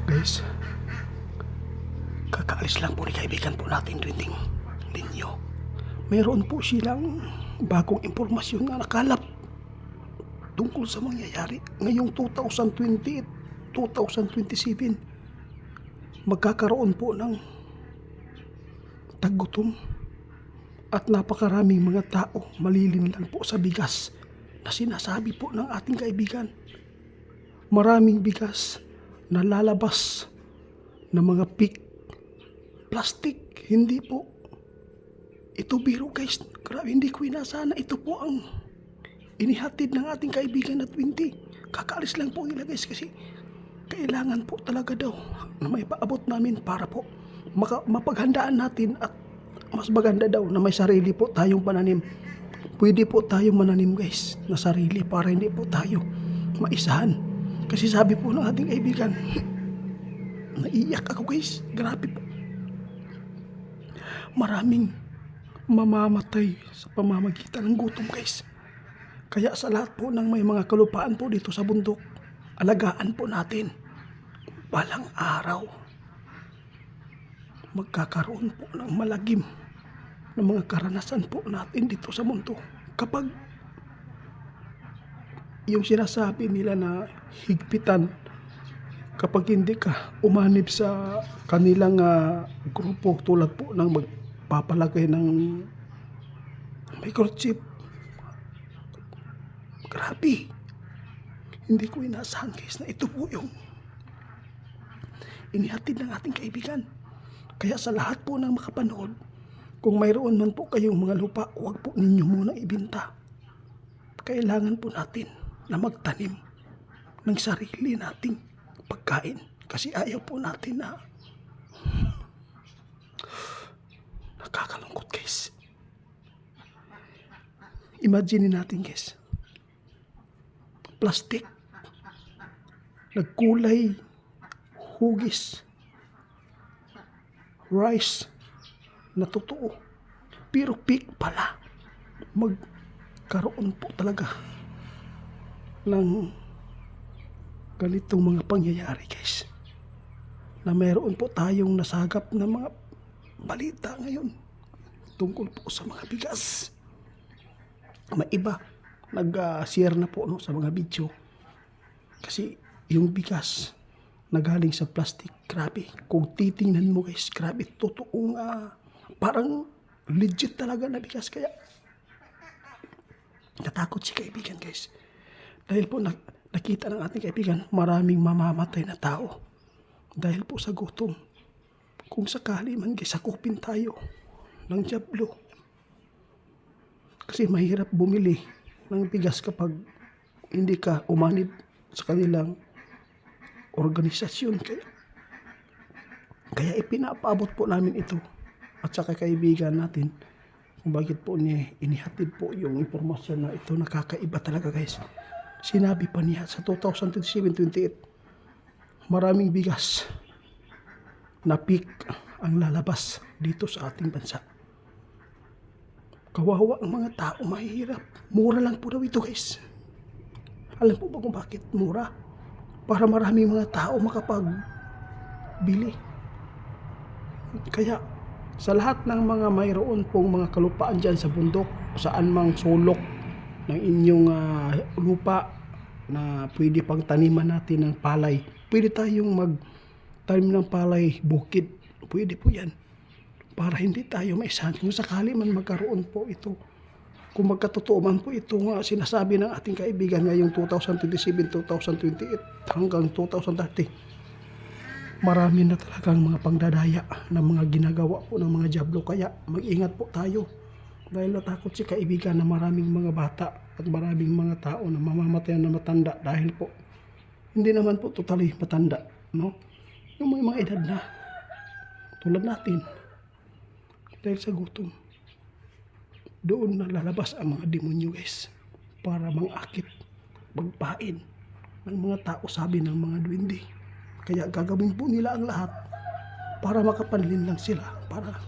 Guys, kakaalis lang po ni kaibigan po natin Rinting Linyo. Mayroon po silang bagong impormasyon na nakalap tungkol sa mangyayari ngayong 2028, 2027. Magkakaroon po ng tagutom at napakaraming mga tao malilinlang po sa bigas na sinasabi po ng ating kaibigan. Maraming bigas na lalabas na mga plastic. Hindi po ito biro guys. Grabe, hindi ko inasana. Ito po ang inihatid ng ating kaibigan na 20. Kakaalis lang po nila guys kasi kailangan po talaga daw na may paabot namin para po mapaghandaan natin at mas maganda daw na may sarili po tayong pananim. Pwede po tayong mananim guys na sarili para hindi po tayo maisahan. Kasi sabi po ng ating kaibigan, naiyak ako guys. Grabe po. Maraming mamamatay sa pamamagitan ng gutom guys. Kaya sa lahat po ng may mga kalupaan po dito sa bundok, alagaan po natin. Balang araw, magkakaroon po ng malagim na mga karanasan po natin dito sa mundo. Kapag yung sinasabi nila na higpitan, kapag hindi ka umanib sa kanilang grupo tulad po ng magpapalagay ng microchip, grabe, hindi ko inaasahan guys na ito po yung inihatid ng ating kaibigan. Kaya sa lahat po ng makapanood, kung mayroon man po kayong mga lupa, huwag po ninyo muna ibinta. Kailangan po natin na magtanim ng sarili nating pagkain. Kasi ayaw po natin na nakakalungkot guys. Imagine natin guys, plastic, nagkulay, hugis, rice na totoo, pero fake pala. Magkaroon po talaga ng ganitong mga pangyayari guys, na mayroon po tayong nasagap na mga balita ngayon tungkol po sa mga bigas. May iba nag-share na po sa mga video kasi yung bigas na galing sa plastic, grabe, kung titingnan mo guys, grabe, totoong parang legit talaga na bigas. Kaya natakot si kaibigan guys dahil po nakita ng ating kaibigan maraming mamamatay na tao dahil po sa gutom. Kung sakali man guys, sakupin tayo ng jablo kasi mahirap bumili ng bigas kapag hindi ka umanib sa kanilang organisasyon. Kaya ipinapaabot po namin ito at saka kaibigan natin kung bakit po niya inihatid po yung impormasyon na ito. Nakakaiba talaga guys. Sinabi pa niya sa 2027-28 maraming bigas na peak ang lalabas dito sa ating bansa. Kawawa ang mga tao, mahirap. Mura lang po daw ito guys. Alam po ba kung bakit mura? Para maraming mga tao makapagbili. Kaya sa lahat ng mga mayroon pong mga kalupaan dyan sa bundok, saan mang sulok ng inyong lupa na pwede pang taniman natin ng palay, pwede tayong magtanim ng palay, bukid, pwede po yan para hindi tayo maisahan kung sakali man magkaroon po ito. Kung magkatotoo man po ito nga sinasabi ng ating kaibigan ngayong 2027, 2028 hanggang 2030, marami na talagang mga pangdadaya na mga ginagawa po ng mga jablo. Kaya mag-ingat po tayo dahil natakot si kaibigan na maraming mga bata at maraming mga tao na mamamatay na matanda dahil po hindi naman po totally matanda, no? Yung mga edad na tulad natin dahil sa gutom, doon na lalabas ang mga demonyo guys para mangakit, magpain ng mga tao, sabi ng mga duwende. Kaya gagawin po nila ang lahat para makapanlin lang sila, para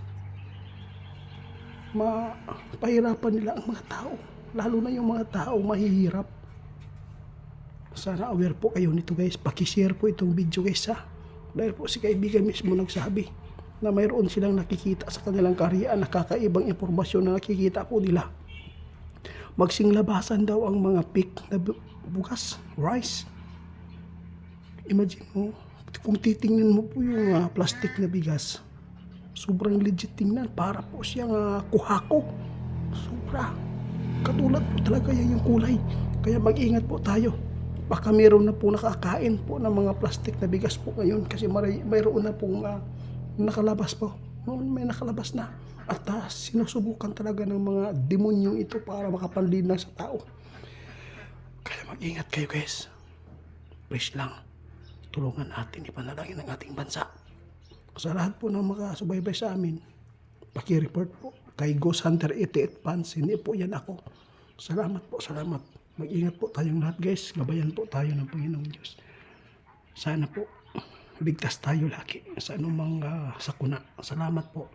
mapahirapan nila ang mga tao, lalo na yung mga tao mahihirap. Sana aware po kayo nito guys. Pakishare po itong video guys ha. Dahil po si kaibigan mismo nagsabi na mayroon silang nakikita sa kanilang karyaan na kakaibang impormasyon na nakikita po nila. Magsinglabasan daw ang mga pig na bugas, rice. Imagine mo, kung titingnan mo po yung plastic na bigas, sobrang legit tingnan. Para po siyang kuhako. Sobra. Katulad po talaga yan yung kulay. Kaya mag-ingat po tayo. Baka meron na po nakakain po ng mga plastic na bigas po ngayon. Kasi mayroon na pong nakalabas po. Noon may nakalabas na. At sinusubukan talaga ng mga demonyong ito para makapanlin sa tao. Kaya mag-ingat kayo guys. Please lang, tulungan natin ipanalangin ang ating bansa. Sa lahat po ng makasubaybay sa amin, paki-report po kay Ghost Hunter 88 Pants. Hindi po yan ako. Salamat po, salamat. Mag-ingat po tayong lahat guys. Gabayan po tayo ng Panginoong Diyos. Sana po ligtas tayo lagi sa anumang sakuna. Salamat po.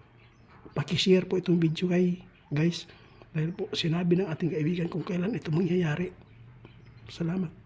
Paki-share po itong video guys. Dahil po sinabi ng ating kaibigan kung kailan ito mangyayari. Salamat.